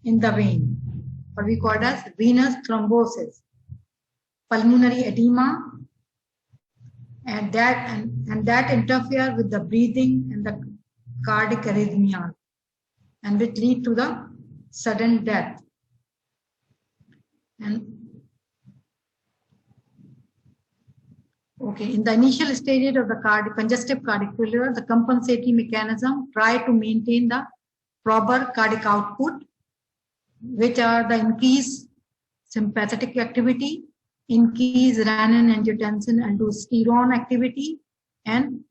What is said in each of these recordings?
in the vein, or we call it as venous thrombosis, pulmonary edema, and that interfere with the breathing and the cardiac arrhythmia, and which lead to the sudden death. And okay, in the initial stages of the congestive cardiac failure, the compensatory mechanism try to maintain the proper cardiac output, which are the increased sympathetic activity, increased renin-angiotensin-aldosterone activity, and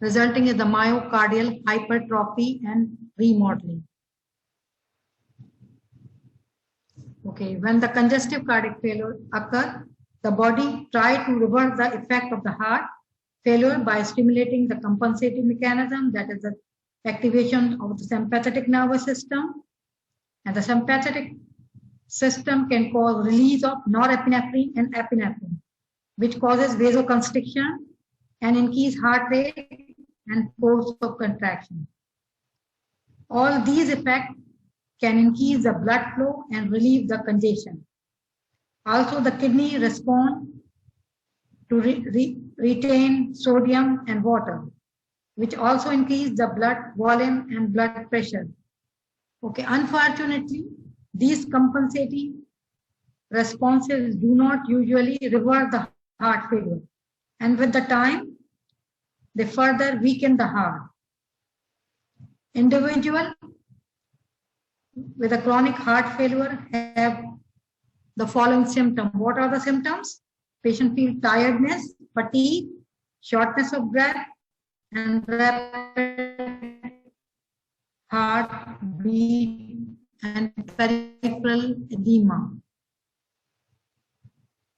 resulting in the myocardial hypertrophy and remodeling. Okay, when the congestive cardiac failure occurs, the body tries to reverse the effect of the heart failure by stimulating the compensating mechanism, that is the activation of the sympathetic nervous system. And the sympathetic system can cause release of norepinephrine and epinephrine, which causes vasoconstriction and increase heart rate and force of contraction. All these effects can increase the blood flow and relieve the congestion. Also, the kidney respond to retain sodium and water, which also increase the blood volume and blood pressure. Okay, unfortunately, these compensating responses do not usually reverse the heart failure, and with the time, they further weaken the heart. Individuals with a chronic heart failure have the following symptoms. What are the symptoms? Patient feels tiredness, fatigue, shortness of breath, and rapid heartbeat and peripheral edema.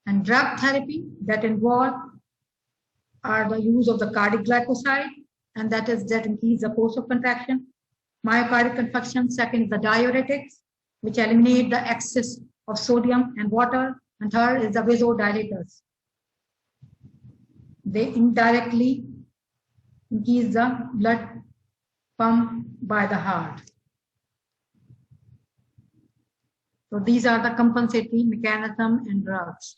And drug therapy that involve are the use of the cardiac glycoside, and that increase the force of contraction, myocardial infarction. Second is the diuretics, which eliminate the excess of sodium and water. And third is the vasodilators. They indirectly increase the blood pump by the heart. So these are the compensatory mechanism and drugs.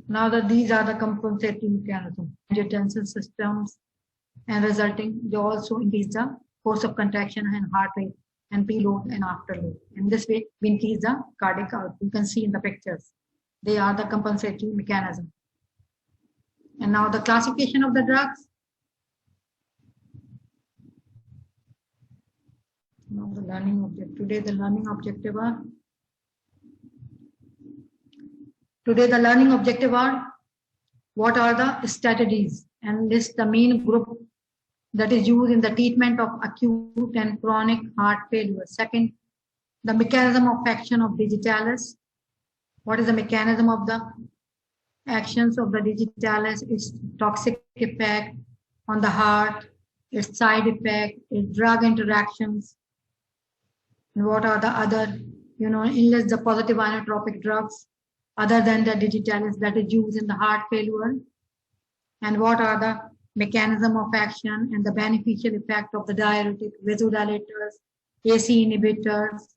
Now that these are the compensating mechanisms, angiotensin systems, and resulting, they also increase the force of contraction and heart rate and preload and afterload. In this way, we increase the cardiac output. You can see in the pictures. They are the compensating mechanism. And now the classification of the drugs. Now the learning objective. Today the learning objective are what are the strategies, and list the main group that is used in the treatment of acute and chronic heart failure. Second, the mechanism of action of digitalis. What is the mechanism of the actions of the digitalis? Its toxic effect on the heart, its side effect, its drug interactions, and what are the other, unless the positive inotropic drugs other than the digitalis that is used in the heart failure, and what are the mechanism of action and the beneficial effect of the diuretic, vasodilators, AC inhibitors,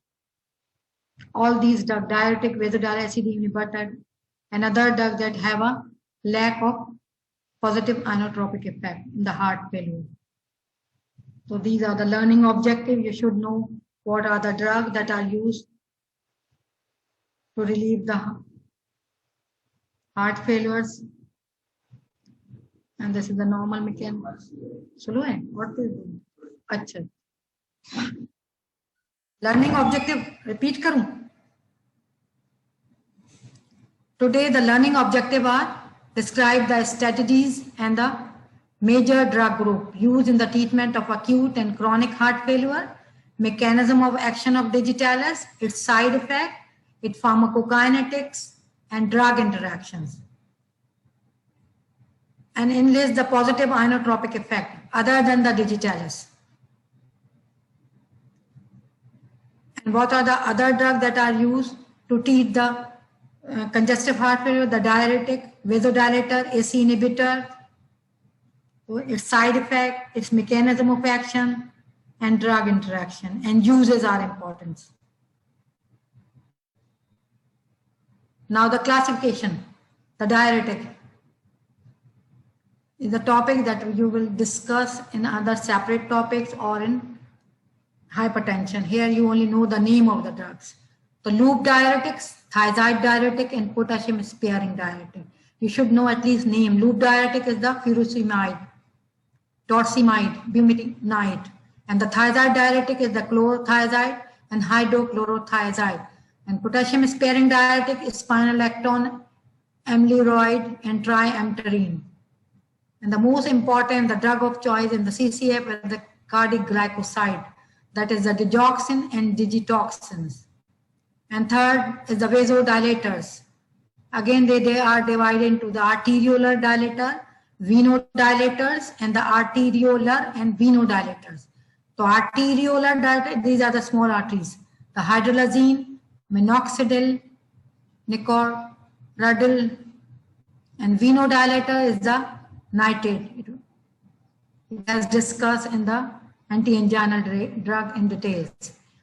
all these drugs, diuretic, vasodilator, acid inhibitor, and other drugs that have a lack of positive inotropic effect in the heart failure. So these are the learning objectives. You should know what are the drugs that are used to relieve the heart failures. And this is the normal mechanism. Sulu hai? What is it? Achha. Learning objective, repeat karu. Today the learning objective are describe the strategies and the major drug group used in the treatment of acute and chronic heart failure, mechanism of action of digitalis, its side effect, its pharmacokinetics, and drug interactions. And enlist the positive inotropic effect other than the digitalis. And what are the other drugs that are used to treat the congestive heart failure, the diuretic, vasodilator, AC inhibitor, its side effect, its mechanism of action, and drug interaction, and uses are important. Now the classification, the diuretic is a topic that you will discuss in other separate topics or in hypertension. Here you only know the name of the drugs. The loop diuretics, thiazide diuretic, and potassium sparing diuretic. You should know at least name. Loop diuretic is the furosemide, torsemide, bumetanide, and the thiazide diuretic is the chlorothiazide and hydrochlorothiazide. And potassium sparing diuretic is spironolactone, amyloid, and triamterene. And the most important, the drug of choice in the CCF is the cardiac glycoside, that is the digoxin and digitoxins. And third is the vasodilators. Again, they are divided into the arteriolar dilator, venodilators, and the arteriolar and venodilators. So arteriolar dilator, these are the small arteries. The hydralazine, minoxidil, nicorudil, and venodilator is the nitrate. As discussed in the anti-anginal drug in details.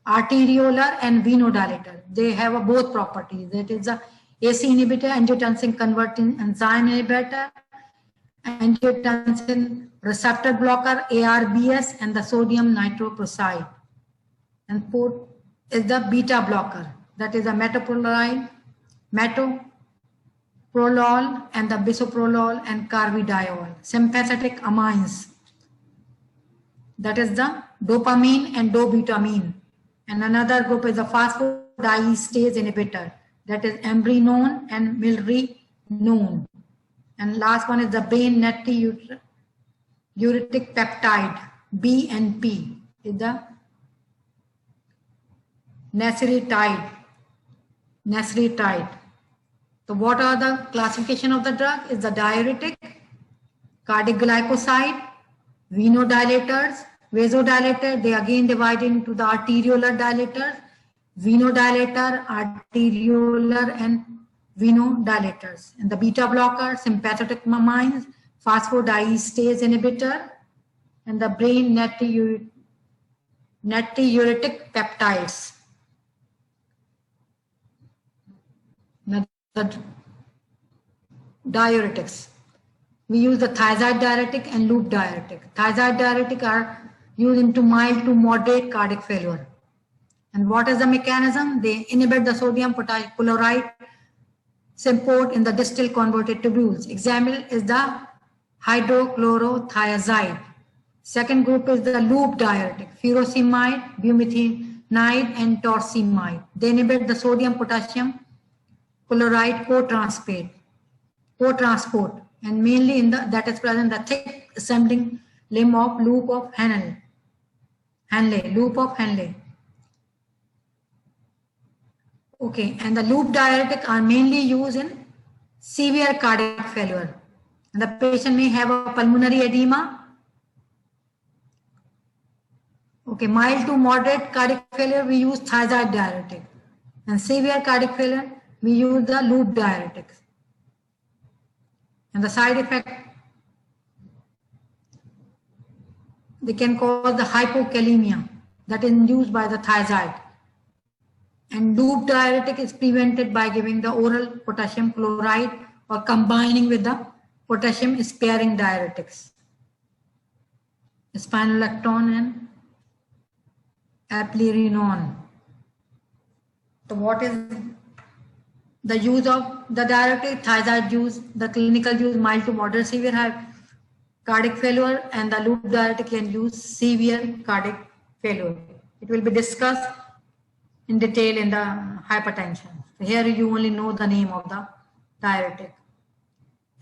Arteriolar and venodilator, they have both properties. That is the AC inhibitor, angiotensin converting enzyme inhibitor, angiotensin receptor blocker, ARBS, and the sodium nitroprusside. And fourth is the beta blocker, that is the metoprolol, and the bisoprolol and carvedilol. Sympathetic amines, that is the dopamine and dobutamine. And another group is the phosphodiesterase inhibitor, that is embrinone and milrinone. And last one is the brain natriuretic peptide, BNP, is the nasiritide. So what are the classification of the drug? Is the diuretic, cardiac glycoside, venodilators, vasodilator, they again divide into the arteriolar dilators, venodilator, arteriolar, and venodilators. And the beta blocker, sympathetic amines, phosphodiesterase inhibitor, and the brain natriuretic peptides. Now, the diuretics. We use the thiazide diuretic and loop diuretic. Thiazide diuretic are used into mild to moderate cardiac failure. And what is the mechanism? They inhibit the sodium potassium chloride symport in the distal converted tubules. Example is the hydrochlorothiazide. Second group is the loop diuretic, furosemide, bumetanide, and torsemide. They inhibit the sodium potassium chloride co-transport, and mainly in the that is present the thick assembling limb of loop of Henle. Okay, and the loop diuretic are mainly used in severe cardiac failure. And the patient may have a pulmonary edema. Okay, mild to moderate cardiac failure, we use thiazide diuretic. And severe cardiac failure, we use the loop diuretics. And the side effect, they can cause the hypokalemia that is induced by the thiazide. And loop diuretic is prevented by giving the oral potassium chloride or combining with the potassium sparing diuretics, spironolactone and eplerenone. So what is the use of the diuretic? Thiazide use, the clinical use mild to moderate severe cardiac failure, and the loop diuretic can use severe cardiac failure. It will be discussed in detail in the hypertension. So here you only know the name of the diuretic.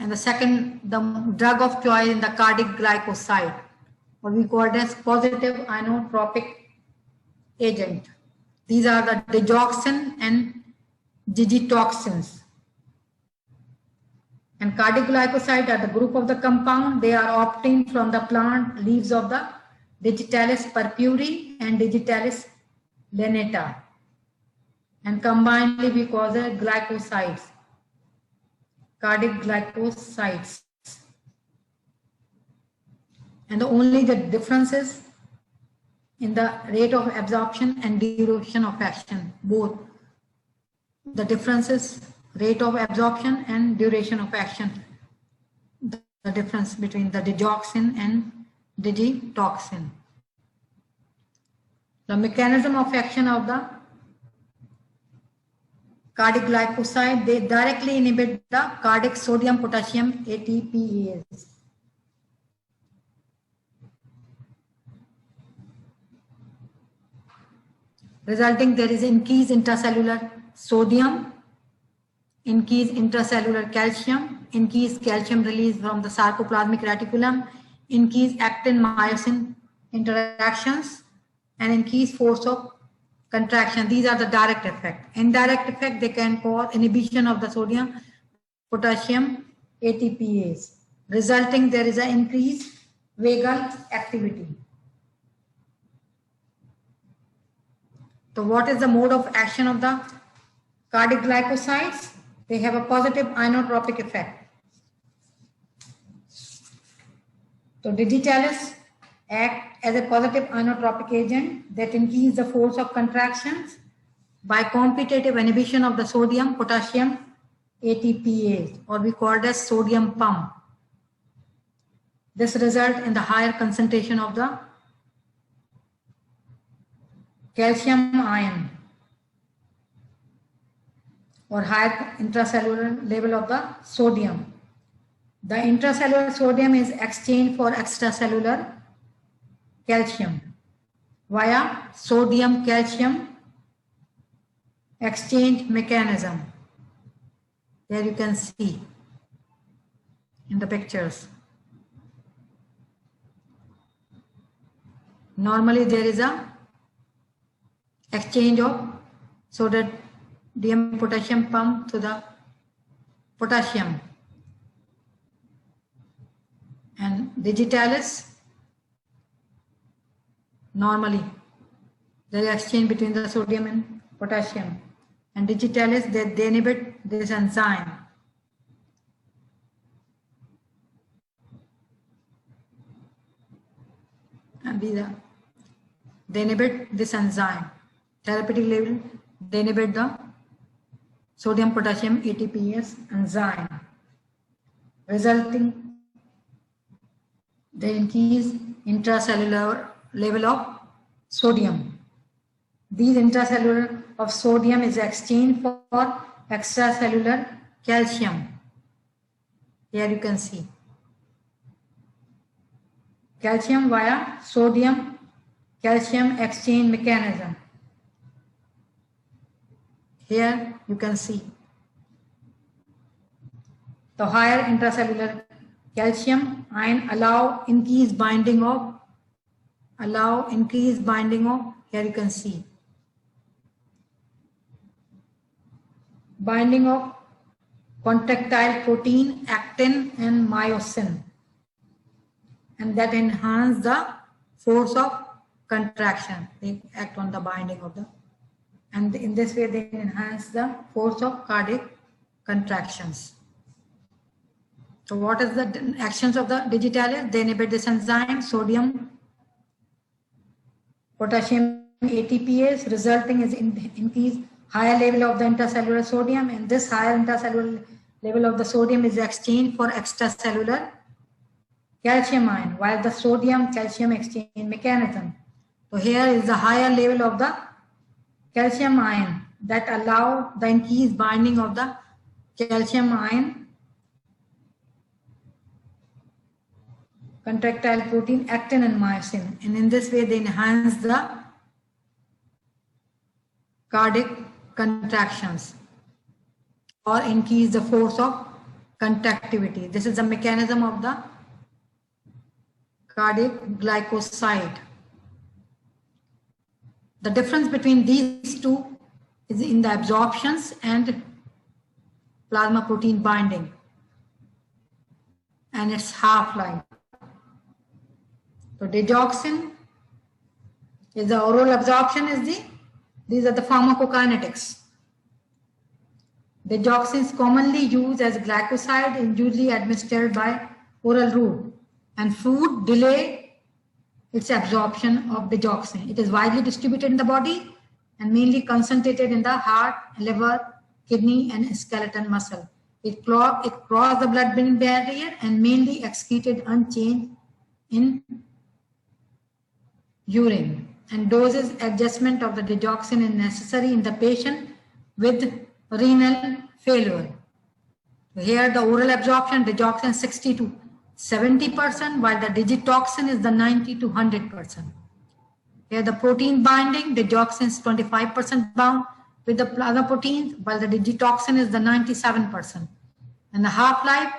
And the second, the drug of choice in the cardiac glycoside, what we call as positive inotropic agent. These are the digoxin and digitoxins. And cardiac glycoside are the group of the compound. They are obtained from the plant leaves of the Digitalis purpurea and Digitalis lanata. and combinedly we call them glycosides, cardiac glycosides. And only the differences in the rate of absorption and duration of action, both the differences, rate of absorption and duration of action, the difference between the digoxin and digitoxin. The mechanism of action of the cardiac glycoside, they directly inhibit the cardiac sodium potassium ATPase. Resulting there is increased intracellular sodium, increased intracellular calcium, increased calcium release from the sarcoplasmic reticulum, increased actin-myosin interactions, and increased force of contraction. These are the direct effect. Indirect effect, they can cause inhibition of the sodium potassium ATPase, resulting there is an increased vagal activity. So what is the mode of action of the cardiac glycosides? They have a positive inotropic effect. So digitalis act as a positive inotropic agent that increase the force of contractions by competitive inhibition of the sodium potassium ATPase, or we call it as sodium pump. This results in the higher concentration of the calcium ion or higher intracellular level of the sodium. The intracellular sodium is exchanged for extracellular calcium via sodium calcium exchange mechanism. There you can see in the pictures. Normally there is a exchange of sodium potassium pump to the potassium, and digitalis normally there is exchange between the sodium and potassium, and digitalis they inhibit this enzyme. And they inhibit this enzyme. Therapeutic level, they inhibit the sodium potassium ATPase enzyme, resulting the increased intracellular level of sodium. These intracellular of sodium is exchanged for extracellular calcium. Here you can see calcium via sodium calcium exchange mechanism. Here you can see the higher intracellular calcium ion allow increased binding of, here you can see binding of contractile protein, actin and myosin, and that enhance the force of contraction. They act on the binding of the, and in this way they enhance the force of cardiac contractions. So what is the actions of the digitalis? They inhibit this enzyme sodium potassium ATPase, resulting is increased higher level of the intracellular sodium, and this higher intracellular level of the sodium is exchanged for extracellular calcium ion, while the sodium calcium exchange mechanism. So here is the higher level of the calcium ion that allow the increased binding of the calcium ion contractile protein, actin and myosin, and in this way they enhance the cardiac contractions or increase the force of contractivity. This is the mechanism of the cardiac glycoside. The difference between these two is in the absorptions and plasma protein binding and its half-life. So digoxin is the oral absorption, these are the pharmacokinetics. Digoxin is commonly used as glycoside and usually administered by oral route. And food delay its absorption of digoxin. It is widely distributed in the body and mainly concentrated in the heart, liver, kidney, and skeletal muscle. It crosses the blood-brain barrier and mainly excreted unchanged in urine. And doses adjustment of the digoxin is necessary in the patient with renal failure. Here the oral absorption digoxin 60 to 70%, while the digitoxin is the 90 to 100%. Here the protein binding, digoxin is 25% bound with the other proteins, while the digitoxin is the 97%. And the half-life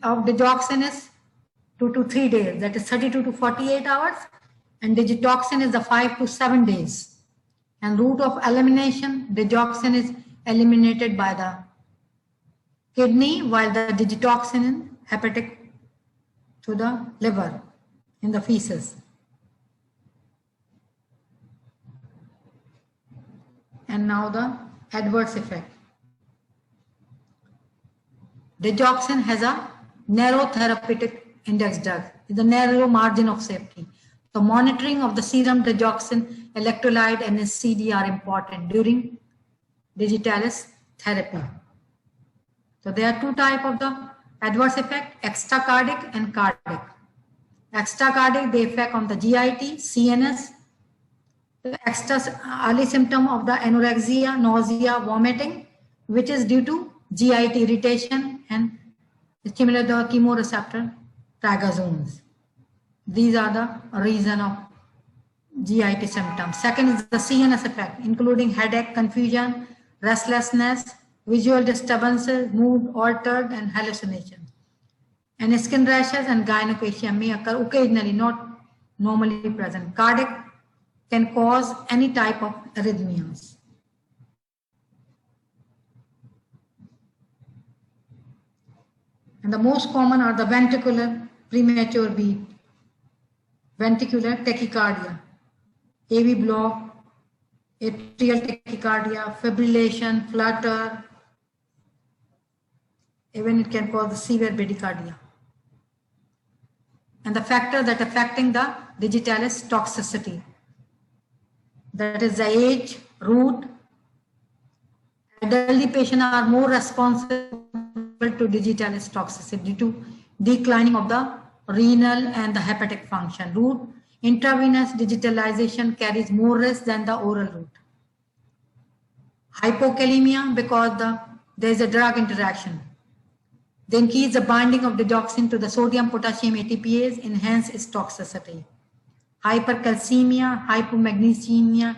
of digoxin is 2 to 3 days, that is 32 to 48 hours, and digitoxin is the 5 to 7 days. And route of elimination, digoxin is eliminated by the kidney, while the digitoxin is hepatic to the liver in the feces. And now the adverse effect. Digoxin has a narrow therapeutic index drug, with a narrow margin of safety. The monitoring of the serum digoxin, electrolyte, and CD are important during digitalis therapy. So there are two types of the adverse effect, extracardiac and cardiac. Extracardiac, they affect on the GIT, CNS. The early symptom of the anorexia, nausea, vomiting, which is due to GIT irritation and stimulate the chemoreceptor trigosomes. These are the reason of GIT symptoms. Second is the CNS effect, including headache, confusion, restlessness, visual disturbances, mood altered, and hallucination. And skin rashes and gynecomastia may occur occasionally, not normally present. Cardiac can cause any type of arrhythmias. And the most common are the ventricular premature beat, ventricular tachycardia, AV block, atrial tachycardia, fibrillation, flutter, even it can cause severe bradycardia. And the factor that affecting the digitalis toxicity, that is the age, route. Elderly patients are more responsible to digitalis toxicity due to declining of the renal and the hepatic function. Route, intravenous digitalization carries more risk than the oral route. Hypokalemia, because there is a drug interaction. They increase the binding of digoxin to the sodium potassium ATPase, enhance its toxicity. Hypercalcemia, hypomagnesemia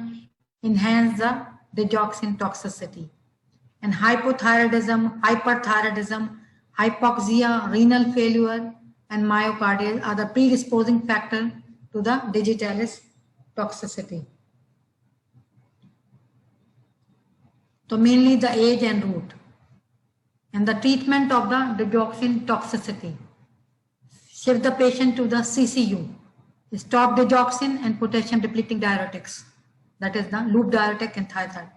enhance the digoxin toxicity. And hypothyroidism, hyperthyroidism, hypoxia, renal failure, and myocardial are the predisposing factor to the digitalis toxicity. So mainly the age and route. And the treatment of the digoxin toxicity. Shift the patient to the CCU. Stop digoxin and potassium depleting diuretics. That is the loop diuretic and thiazide.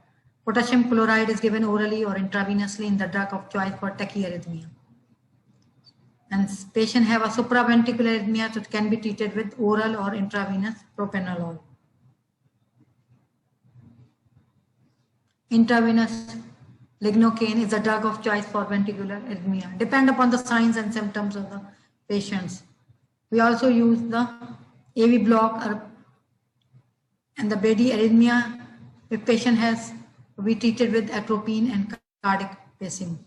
Potassium chloride is given orally or intravenously in the drug of choice for tachyarrhythmia. And patient have a supraventricular arrhythmia, so it can be treated with oral or intravenous propranolol. Intravenous lignocaine is a drug of choice for ventricular arrhythmia. Depend upon the signs and symptoms of the patients. We also use the AV block and the bradyarrhythmia. If patient has, we treated with atropine and cardiac pacing.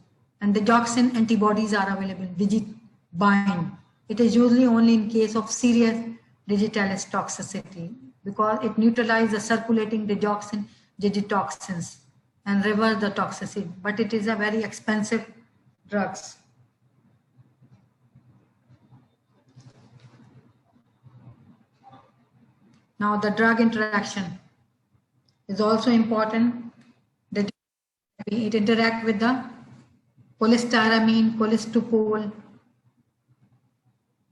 And digoxin antibodies are available, DigiBind. It is usually only in case of serious digitalis toxicity because it neutralizes the circulating digoxin digitoxins and reverse the toxicity, but it is a very expensive drugs. Now the drug interaction is also important. That it interacts with the cholestyramine, cholestyramine.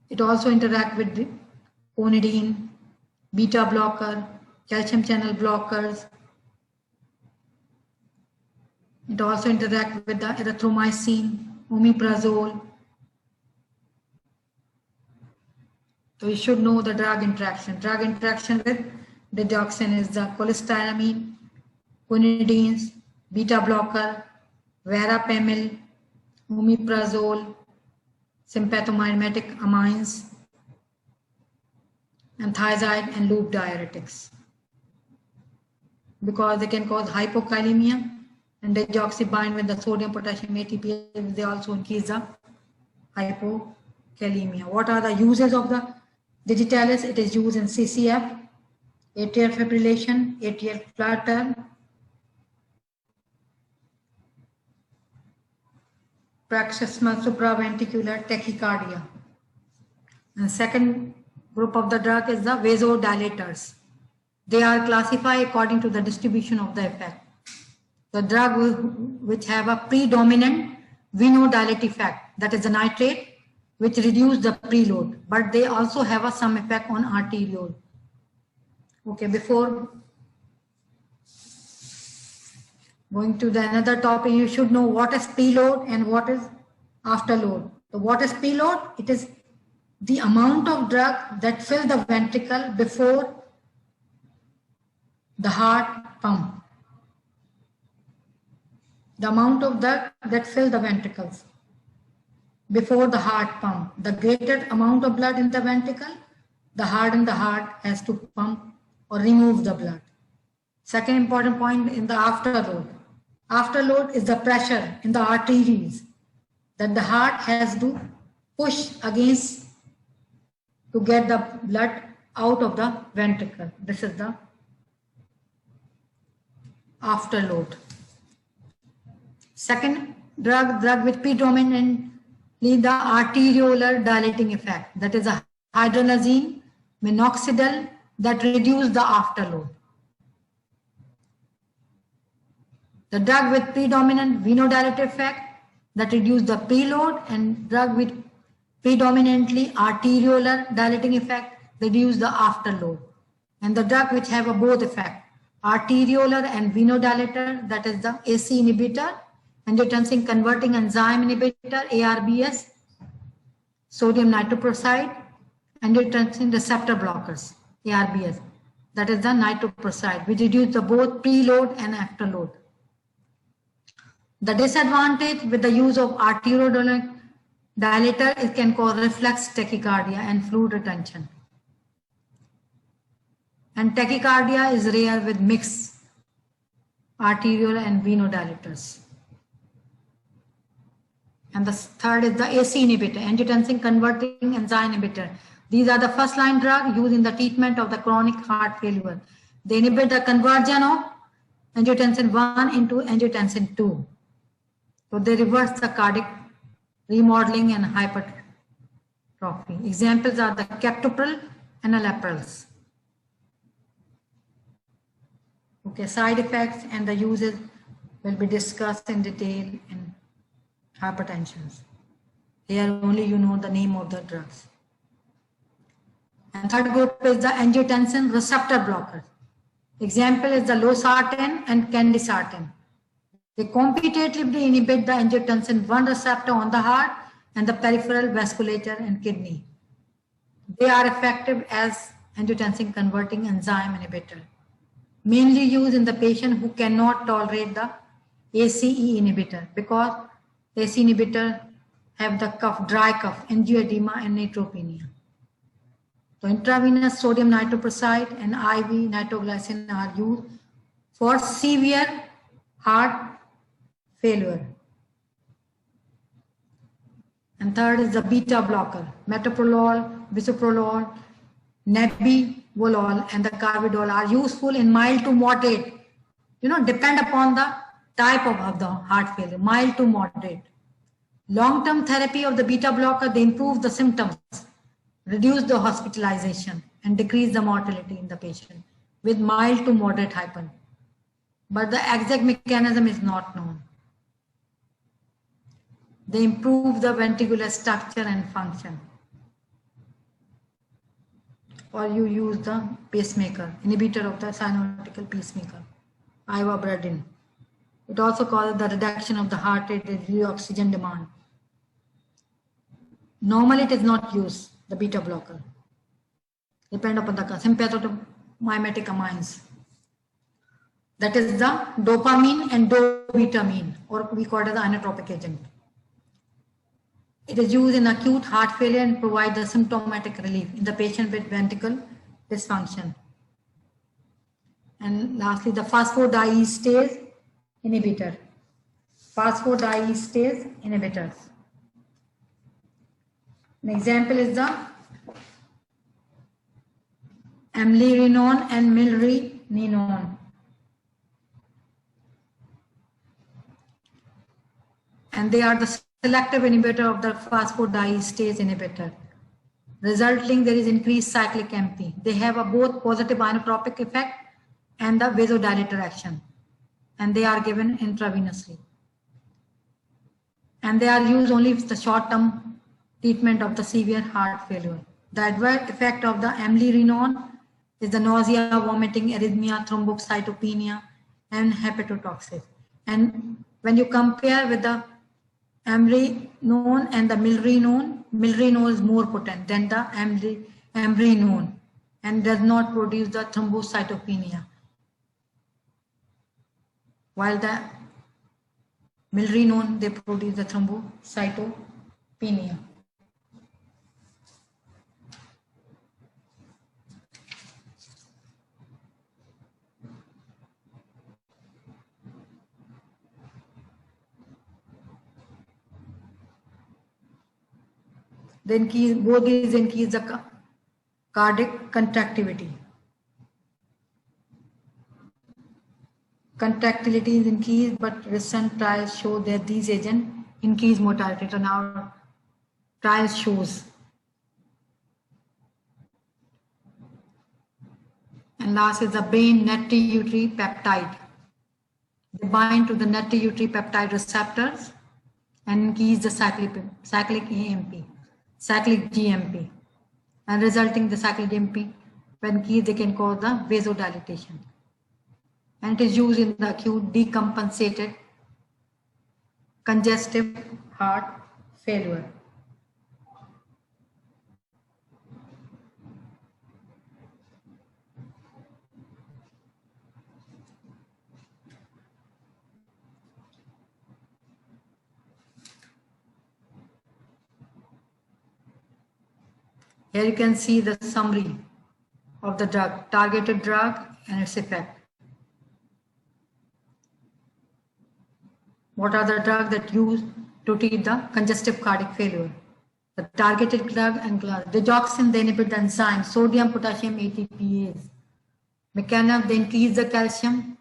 It also interacts with the conidine, beta blocker, calcium channel blockers, It also interacts with the erythromycin, omeprazole. So you should know the drug interaction. Drug interaction with digoxin is the cholestyramine, quinidines, beta blocker, verapamil, omeprazole, sympathomimetic amines, and thiazide and loop diuretics. Because they can cause hypokalemia, and digoxin bind with the sodium potassium ATP, they also increase the hypokalemia. What are the uses of the digitalis? It is used in CCF, atrial fibrillation, atrial flutter, paroxysmal supraventricular tachycardia. And second group of the drug is the vasodilators. They are classified according to the distribution of the effect. The drug which have a predominant venodilate effect, that is the nitrate, which reduce the preload, but they also have some effect on arteriole. Okay, before going to the another topic, you should know what is preload and what is afterload. So what is preload? It is the amount of drug that fill the ventricle before the heart pump. The amount of drug that fill the ventricles before the heart pump. The greater amount of blood in the ventricle, the harder the heart has to pump or remove the blood. Second important point in the afterload. Afterload is the pressure in the arteries that the heart has to push against to get the blood out of the ventricle. This is the afterload. Second drug with predominantly the arteriolar dilating effect, that is a hydrazine, minoxidil, that reduce the afterload. The drug with predominant venodilator effect that reduce the preload, and drug with predominantly arteriolar dilating effect reduce the afterload. And the drug which have a both effect, arteriolar and venodilator, that is the AC inhibitor, angiotensin converting enzyme inhibitor, ARBS, sodium nitroprusside, angiotensin receptor blockers, ARBS, that is the nitroprusside, which reduce the both preload and afterload. The disadvantage with the use of arteriodilator, it can cause reflex tachycardia and fluid retention. And tachycardia is rare with mixed arterial and venodilators. And the third is the AC inhibitor, angiotensin converting enzyme inhibitor. These are the first line drug used in the treatment of the chronic heart failure. They inhibit the conversion of angiotensin 1 into angiotensin 2. So they reverse the cardiac remodeling and hypertrophy. Examples are the captopril and alaprils. Okay, side effects and the uses will be discussed in detail in hypertension. Here only you know the name of the drugs. And third group is the angiotensin receptor blocker. Example is the losartan and candesartan. They competitively inhibit the angiotensin 1 receptor on the heart and the peripheral vasculature and kidney. They are effective as angiotensin converting enzyme inhibitor, mainly used in the patient who cannot tolerate the ACE inhibitor, because ACE inhibitor have the cough, dry cough, angioedema and neutropenia. So intravenous sodium nitroprusside and IV nitroglycerin are used for severe heart failure. And third is the beta blocker, metoprolol, bisoprolol, nebivolol, and the carvedilol are useful in mild to moderate. Depend upon the type of the heart failure, mild to moderate. Long-term therapy of the beta blocker, they improve the symptoms, reduce the hospitalization, and decrease the mortality in the patient with mild to moderate hyper. But the exact mechanism is not known. They improve the ventricular structure and function. Or you use the pacemaker, inhibitor of the synovial pacemaker, ivabradine. It also causes the reduction of the heart rate due to oxygen demand. Normally, it is not used, the beta blocker. Depend upon the sympathoglycomimetic amines. That is the dopamine and dobutamine, or we call it the inotropic agent. It is used in acute heart failure and provides the symptomatic relief in the patient with ventricular dysfunction. And lastly, the phosphodiesterase inhibitor. Phosphodiesterase inhibitors. An example is the amlodipine and milrinone. And they are the selective inhibitor of the phosphodiesterase inhibitor. Resulting, there is increased cyclic MP. They have a both positive inotropic effect and the vasodilator action. And they are given intravenously. And they are used only for the short-term treatment of the severe heart failure. The adverse effect of the amlodipine is the nausea, vomiting, arrhythmia, thrombocytopenia, and hepatotoxic. And when you compare with the amlodipine and the milrinone is more potent than the amlodipine and does not produce the thrombocytopenia. While the milrinone, they produce the thrombocytopenia. Then both these increase the cardiac contractility. Contractility is increased, but recent trials show that these agents increase mortality. So now trials shows. And last is the brain natriuretic peptide. They bind to the natriuretic peptide receptors and increase the cyclic AMP, cyclic GMP, and resulting the cyclic GMP when increased, they can cause the vasodilatation. And it is used in the acute decompensated congestive heart failure. Here you can see the summary of the drug, targeted drug and its effect. What are the drugs that used to treat the congestive cardiac failure? The targeted drug and digoxin, they inhibit the enzyme sodium potassium ATPase. Mechanism, they increase the calcium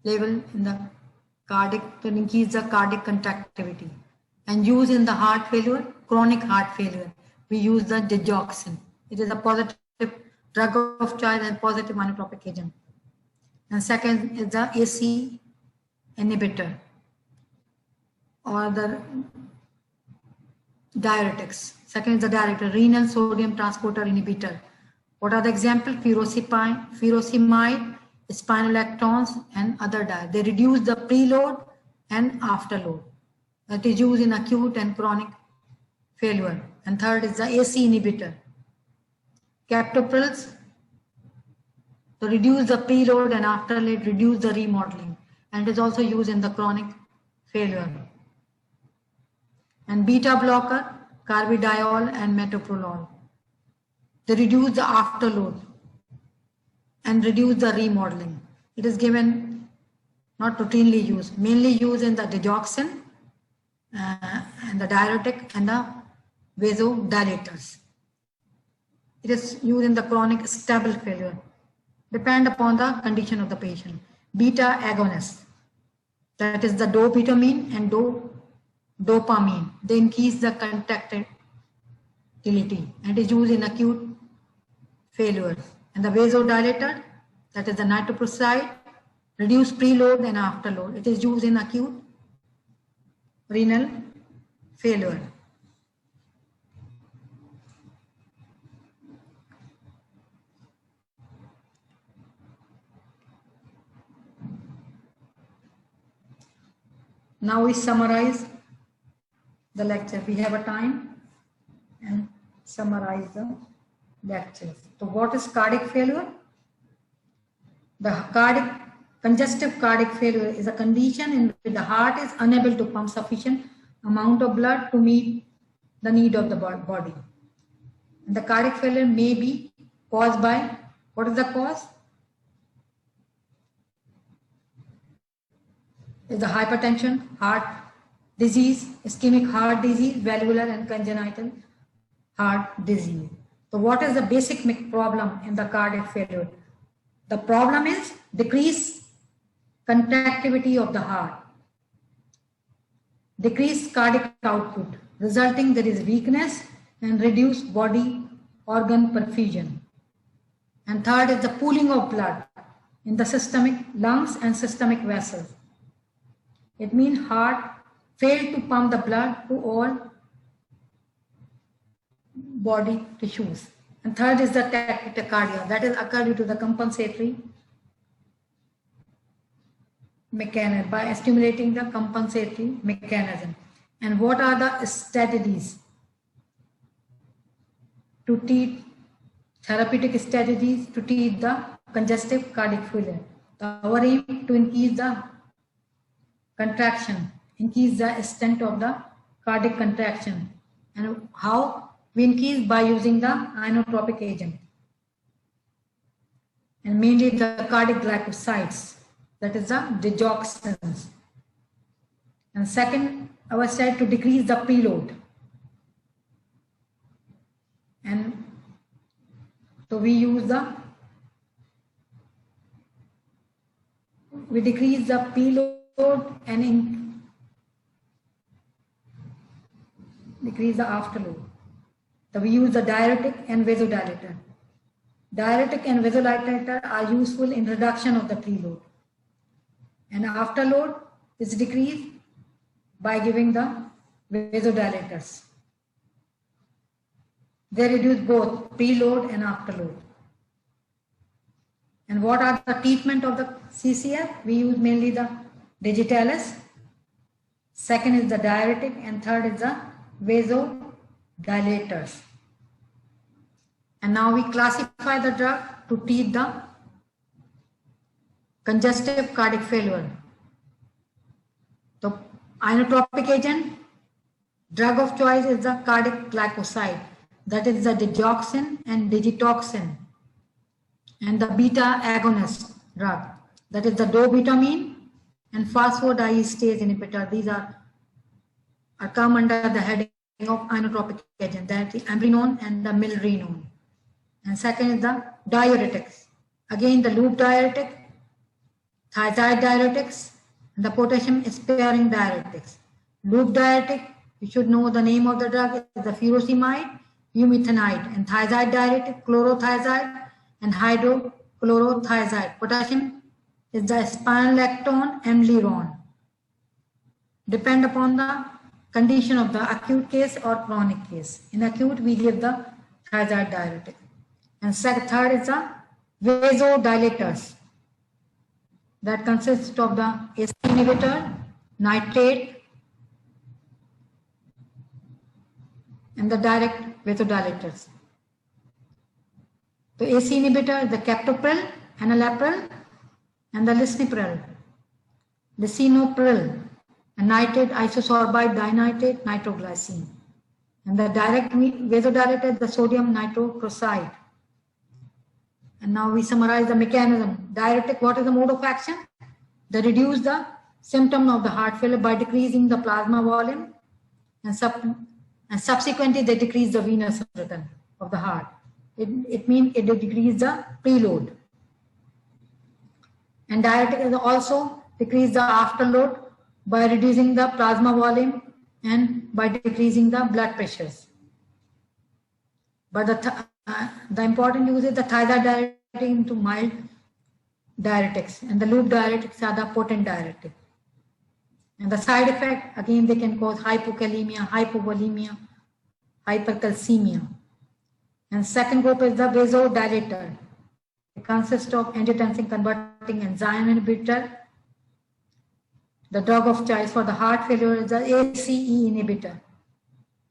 level in the cardiac to increase the cardiac contractility. And used in the heart failure, chronic heart failure, we use the digoxin. It is a positive drug of choice and positive inotropic agent. And second is the AC inhibitor or the diuretics. Second is the diuretic, renal sodium transporter inhibitor. What are the examples? Furosemide, spironolactone, and other diuretics. They reduce the preload and afterload. That is used in acute and chronic failure. And third is the AC inhibitor. Captoprils, to reduce the preload and afterload, reduce the remodeling. And it is also used in the chronic failure. And beta blocker, carbidiol and metoprolol. They reduce the afterload and reduce the remodeling. It is given, not routinely used, mainly used in the digoxin and the diuretic and the vasodilators. It is used in the chronic stable failure. Depend upon the condition of the patient. Beta agonist, that is the dobutamine and dopamine. They increase the contractility and is used in acute failure. And the vasodilator, that is the nitroprusside, reduce preload and afterload. It is used in acute renal failure. Now we summarize the lecture. We have a time and summarize the lectures. So what is cardiac failure? The congestive cardiac failure is a condition in which the heart is unable to pump sufficient amount of blood to meet the need of the body. And the cardiac failure may be caused by, what is the cause? Is the hypertension, heart disease, ischemic heart disease, valvular and congenital heart disease. So what is the basic problem in the cardiac failure? The problem is decreased contractility of the heart, decreased cardiac output, resulting there is weakness and reduced body organ perfusion. And third is the pooling of blood in the systemic lungs and systemic vessels. It means heart failed to pump the blood to all body tissues. And third is the tachycardia, that is occurred due to the compensatory mechanism, by stimulating the compensatory mechanism. And what are the strategies to treat, therapeutic strategies to treat the congestive cardiac failure? Our aim to increase the contraction, increase the extent of the cardiac contraction. And how? We increase by using the inotropic agent, and mainly the cardiac glycosides, that is the digoxins. And second, our side to decrease the preload. And so we decrease the preload and decrease the afterload. So we use the diuretic and vasodilator. Diuretic and vasodilator are useful in reduction of the preload. And afterload is decreased by giving the vasodilators. They reduce both preload and afterload. And what are the treatment of the CCF? We use mainly the digitalis. Second is the diuretic, and third is the vasodilators. And now we classify the drug to treat the congestive cardiac failure. So inotropic agent, drug of choice is the cardiac glycoside, that is the digoxin and digitoxin. And the beta agonist drug, that is the dobutamine and phosphodiesterase inhibitor. These are come under the heading of inotropic agent, that is ambrinolone and the milrinone. And second is the diuretics. Again, the loop diuretic, thiazide diuretics, and the potassium sparing diuretics. Loop diuretic, you should know the name of the drug, is the furosemide, eumethanide, and thiazide diuretic, chlorothiazide and hydrochlorothiazide. Potassium is the spironolactone, amlyrone. Depend upon the condition of the acute case or chronic case. In acute, we give the thiazide diuretic. And third is the vasodilators, that consists of the ACE inhibitor, nitrate, and the direct vasodilators. The ACE inhibitor is the captopril, enalapril, and the lisinopril, and nitrate isosorbide dinitrate nitroglycine. And the direct vasodilator is the sodium nitroprusside. And now we summarize the mechanism. Diuretic, what is the mode of action? They reduce the symptom of the heart failure by decreasing the plasma volume, and subsequently they decrease the venous rhythm of the heart. It means it decreases the preload. And diuretic is also decrease the afterload by reducing the plasma volume and by decreasing the blood pressures. But the important use is the thiazide diuretic into mild diuretics, and the loop diuretics are the potent diuretic. And the side effect, again, they can cause hypokalemia, hypovolemia, hypercalcemia. And second group is the vasodilator. It consists of angiotensin converting enzyme inhibitor The drug of choice for the heart failure is the ACE inhibitor.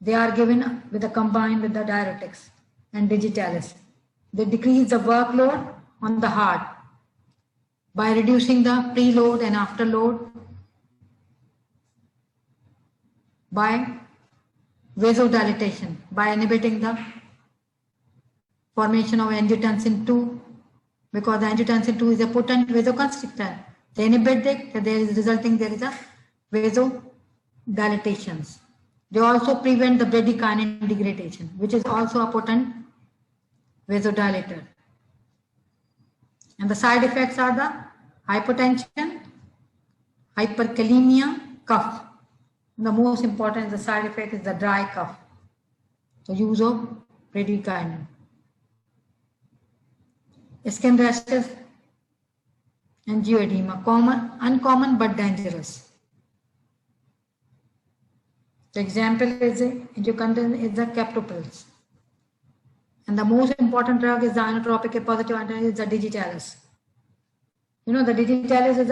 They are given with a combined with the diuretics and digitalis. They decrease the workload on the heart by reducing the preload and afterload, by vasodilatation, by inhibiting the formation of angiotensin 2, because the angiotensin 2 is a potent vasoconstrictor. They inhibit it, there is a vasodilatations. They also prevent the bradykinin degradation, which is also a potent vasodilator. And the side effects are the hypotension, hyperkalemia, cough. The most important the side effect is the dry cough. So use of bradykinin. Skin rashes, angioedema, common, uncommon but dangerous. The example is the captoprils. And the most important drug is the inotropic A positive antagonist, is the digitalis. You know, the digitalis is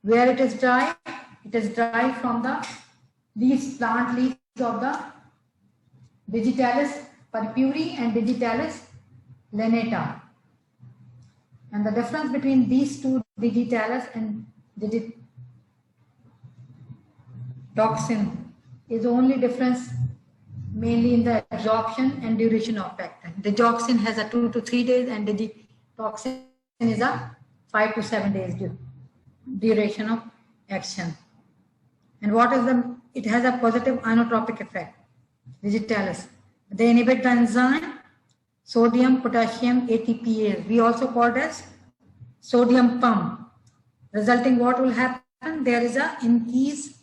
where it is dry from these plant leaves of the digitalis purpurea and digitalis lanata. And the difference between these two, digitalis and digitoxin, is only difference mainly in the absorption and duration of effect. Digoxin has a 2 to 3 days and digitoxin is a 5 to 7 days duration of action. And what is it has a positive inotropic effect, digitalis. They inhibit the enzyme sodium potassium ATPase. We also call it as sodium pump. Resulting what will happen? There is a increased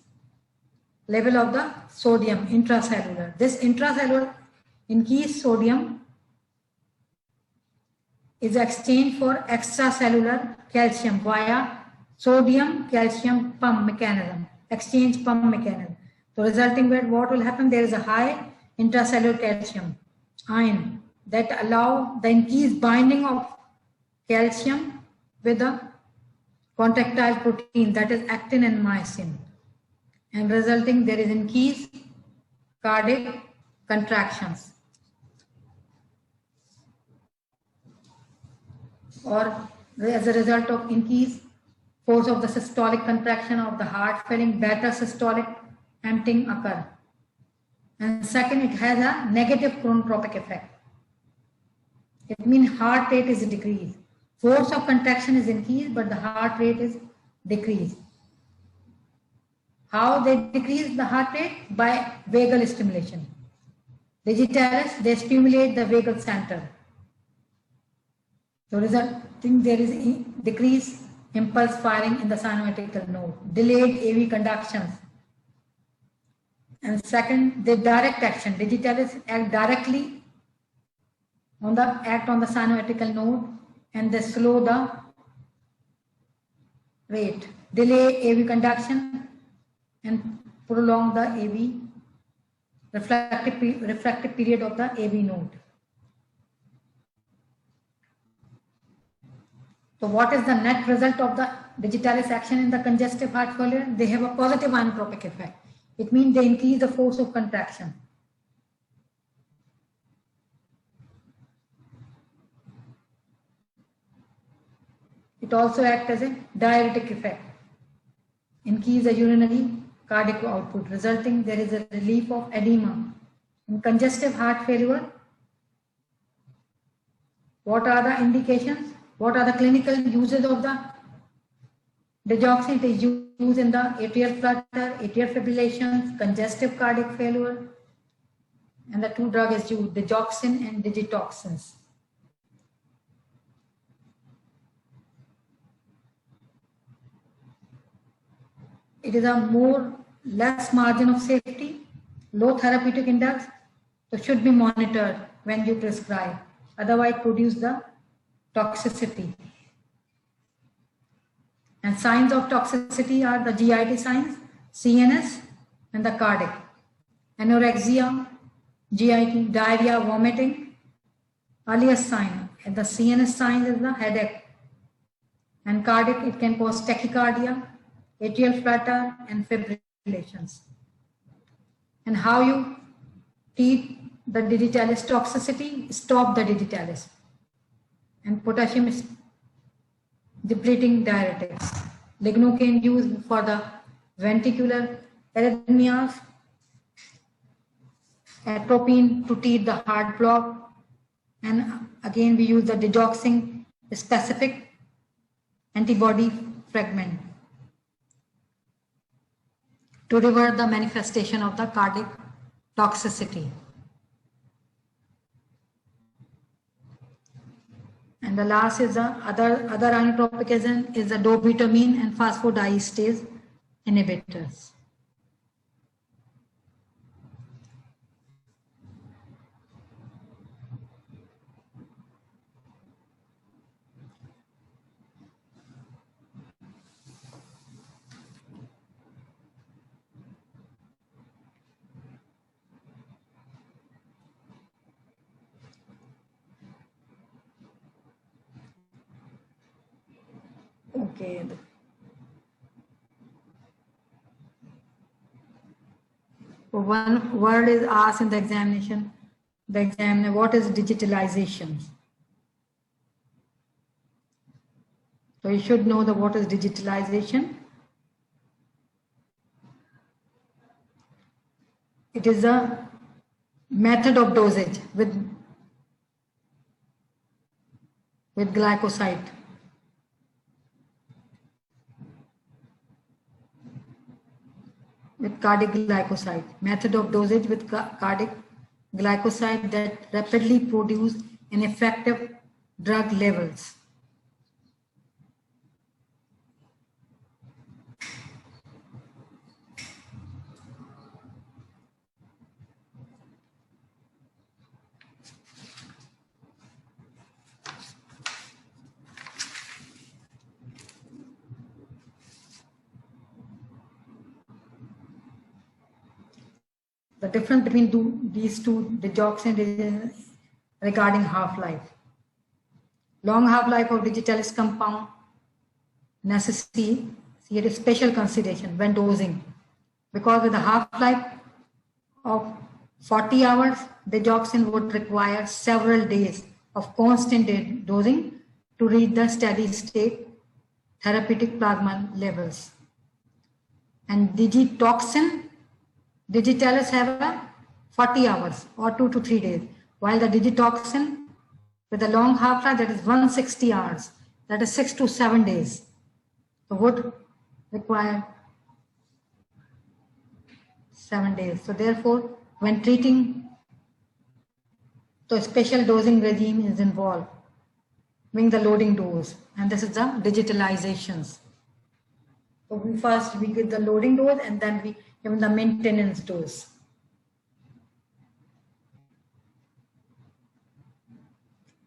level of the sodium intracellular. This intracellular increased sodium is exchanged for extracellular calcium via sodium calcium pump mechanism, exchange pump mechanism. So resulting with what will happen? There is a high intracellular calcium ion that allow the increased binding of calcium with the contractile protein, that is actin and myosin, and resulting there is increased cardiac contractions, or as a result of increased force of the systolic contraction of the heart filling, better systolic emptying occur. And second, it has a negative chronotropic effect. It means heart rate is decreased. Force of contraction is increased, but the heart rate is decreased. How they decrease the heart rate? By vagal stimulation. Digitalis, they stimulate the vagal center. So resulting there is decreased impulse firing in the synovial node, delayed AV conductions. And second, the direct action. Digitalis act directly on the synovial node, and they slow the rate, delay AV conduction, and prolong the AV refractive period of the AV node. So what is the net result of the digitalis action in the congestive heart failure? They have a positive inotropic effect. It means they increase the force of contraction. It also acts as a diuretic effect, increase the urinary cardiac output, resulting there is a relief of edema. In congestive heart failure, what are the indications? What are the clinical uses of the digoxin? It is used in the atrial flutter, atrial fibrillations, congestive cardiac failure, and the two drugs is used, digoxin and digitoxins. It is a less margin of safety, low therapeutic index, so should be monitored when you prescribe. Otherwise, produce the toxicity. And signs of toxicity are the GIT signs, CNS, and the cardiac. Anorexia, GIT, diarrhea, vomiting. Earliest sign, and the CNS sign is the headache. And cardiac, it can cause tachycardia, atrial flutter, and fibrillations. And how you treat the digitalis toxicity? Stop the digitalis. And potassium is depleting diuretics. Lignocaine used for the ventricular arrhythmias. Atropine to treat the heart block. And again, we use the digoxin specific antibody fragment to revert the manifestation of the cardiac toxicity. And the last is the other inotropic agent is the dobutamine and phosphodiesterase inhibitors. Okay. One word is asked in the examination. The examiner, what is digitalization? So you should know the what is digitalization. It is a method of dosage with glycoside. With cardiac glycoside. Method of dosage with cardiac glycoside that rapidly produce an effective drug levels. The difference between these two digoxin is regarding half-life. Long half-life of digitalis compound necessitates a special consideration when dosing, because with a half-life of 40 hours, digoxin would require several days of constant dosing to reach the steady state therapeutic plasma levels. And digitalis have a 40 hours or 2 to 3 days, while the digitoxin with a long half-life, that is 160 hours, that is 6 to 7 days, so would require 7 days. So therefore, when treating, the special dosing regime is involved, being the loading dose, and this is the digitalizations. So we give the loading dose and then we give the maintenance dose.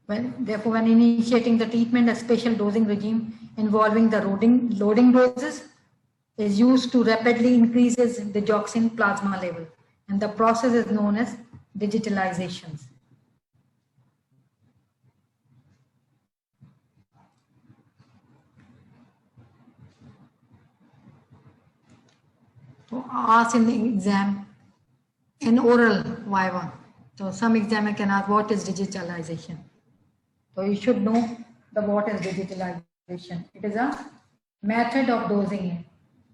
Therefore, when initiating the treatment, a special dosing regime involving the loading doses is used to rapidly increases the digoxin plasma level, and the process is known as digitalizations. So ask in the exam, in oral viva. So some examiner can ask what is digitalization. So you should know the what is digitalization. It is a method of dosing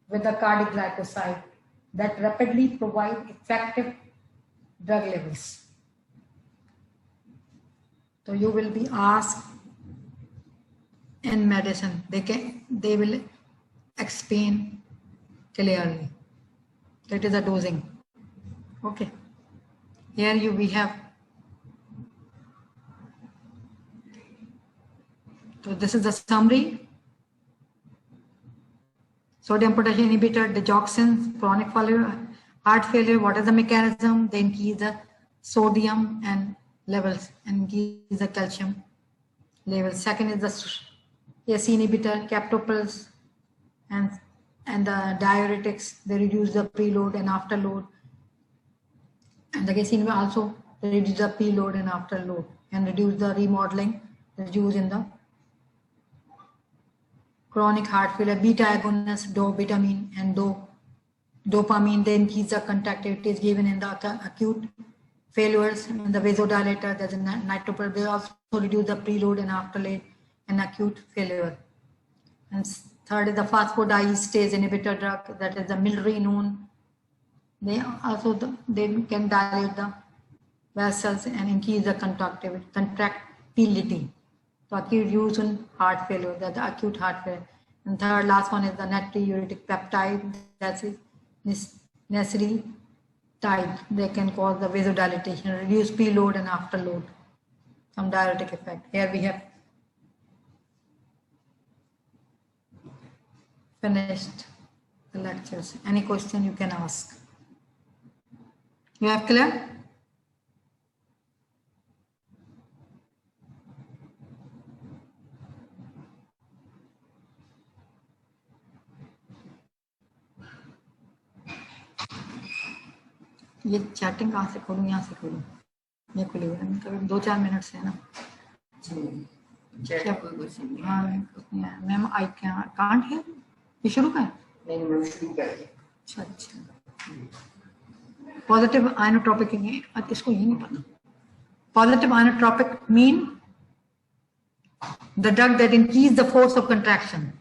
with the cardiac glycoside that rapidly provide effective drug levels. So you will be asked in medicine. They will explain clearly. That is a dosing. Okay. Here we have. So this is the summary. Sodium potassium inhibitor, digoxin, chronic heart failure. What is the mechanism? They increase the sodium and levels and increase the calcium levels. Second is the ACE inhibitor, captopils, and the diuretics. They reduce the preload and afterload. And the ACE inhibitor also reduce the preload and afterload and reduce the remodeling that's used in the chronic heart failure, beta agonist, dobutamine and dopamine, they increase the contractility is given in the acute failures. In the vasodilator, there's a nitroprusside, they also reduce the preload and afterload in acute failure. And third is the phosphodiesterase inhibitor drug, that is the milrinone. They also they can dilate the vessels and increase the contractility. So acute use in heart failure, that's the acute heart failure. And third, last one is the natriuretic peptide, that is necessary type. They can cause the vasodilatation, reduce preload and afterload, some diuretic effect. Here we have finished the lectures. Any question you can ask. You have clear? ये chatting कहाँ से खोलूँ, यहाँ से खोलूँ, ये खुली हुई है, कभी 2-4 मिनट से है ना। क्या कोई क्वेश्चन नहीं? हाँ मैम, आई कांट है, ये शुरू का है? नहीं मैम शुरू का है। अच्छा पॉजिटिव आइनोट्रोपिक, इसको ये नहीं पता। Positive inotropic mean the drug that increase the force of contraction.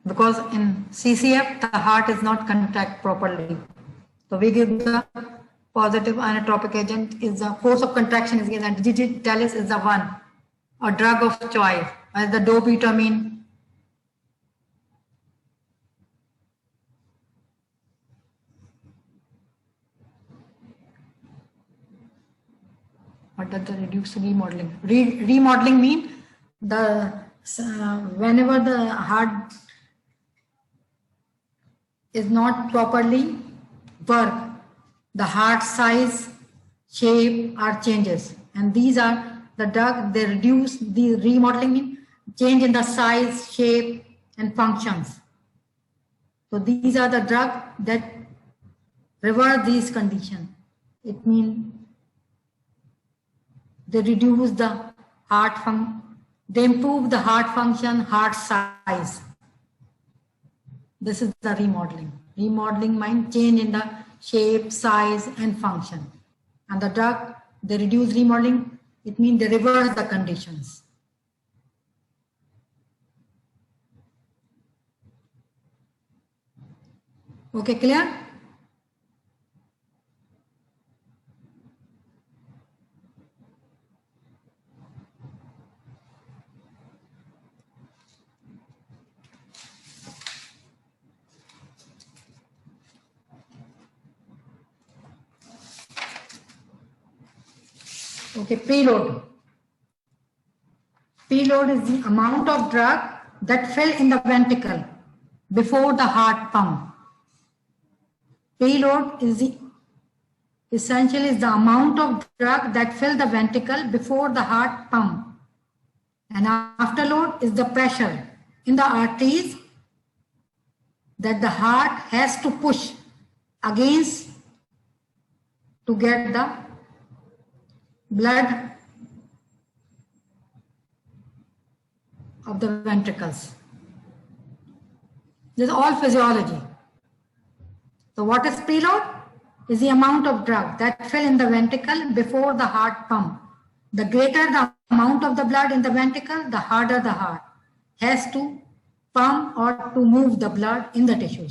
Because in CCF, the heart is not contract properly. So we give the positive inotropic agent, is the force of contraction is given, and digitalis is the one, a drug of choice, as the dobutamine. What does the reduced remodeling? Remodeling mean the whenever the heart is not properly work, the heart size, shape are changes, and these are the drug. They reduce the remodeling mean change in the size, shape, and functions. So these are the drug that reverse these conditions. It means they reduce the heart function, they improve the heart function, heart size. This is the remodeling. Remodeling means change in the shape, size, and function. And the drug, they reduce remodeling, it means they reverse the conditions. Okay, clear? Okay, preload. Preload is the amount of drug that fill in the ventricle before the heart pump. Preload is essentially the amount of drug that fill the ventricle before the heart pump. And afterload is the pressure in the arteries that the heart has to push against to get the blood of the ventricles. This is all physiology. So what is preload? Is the amount of drug that fill in the ventricle before the heart pump. The greater the amount of the blood in the ventricle, the harder the heart has to pump or to move the blood in the tissues.